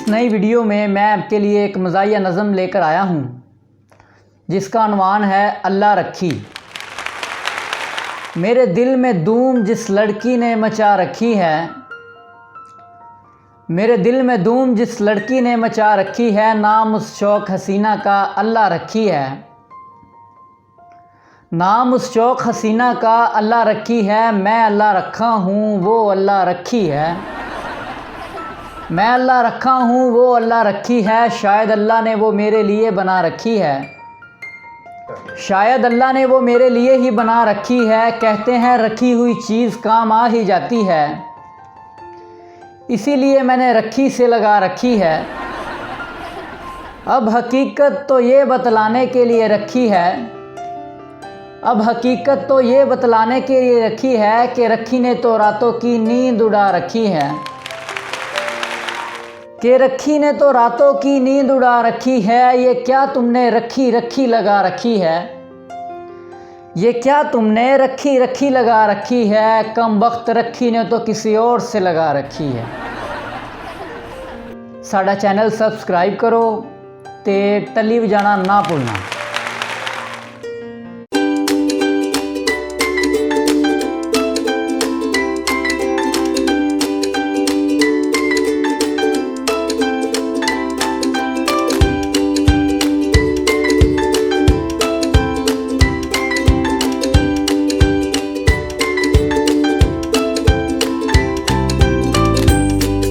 इस नई वीडियो में मैं आपके लिए एक मज़ाहिया नज़म लेकर आया हूँ जिसका उन्वान है अल्लाह रखी। मेरे दिल में धूम जिस लड़की ने मचा रखी है, मेरे दिल में धूम जिस लड़की ने मचा रखी है, नाम उस शौक हसीना का अल्लाह रखी है। नाम उस शौक हसीना का अल्लाह रखी है। मैं अल्लाह रखा हूँ वो अल्लाह रखी है। मैं अल्लाह रखा हूँ वो अल्लाह रखी है। शायद अल्लाह ने वो मेरे लिए बना रखी है। शायद अल्लाह ने वो मेरे लिए ही बना रखी है। कहते हैं रखी हुई चीज़ काम आ ही जाती है, इसीलिए मैंने रखी से लगा रखी है। अब हकीकत तो ये बतलाने के लिए रखी है, अब हकीकत तो ये बतलाने के लिए रखी है कि रखी ने तो रातों की नींद उड़ा रखी है। कि रखी ने तो रातों की नींद उड़ा रखी है। ये क्या तुमने रखी रखी लगा रखी है, ये क्या तुमने रखी रखी लगा रखी है। कम वक्त रखी ने तो किसी और से लगा रखी है। साडा चैनल सबसक्राइब करो ते टली बजाना ना भूलना।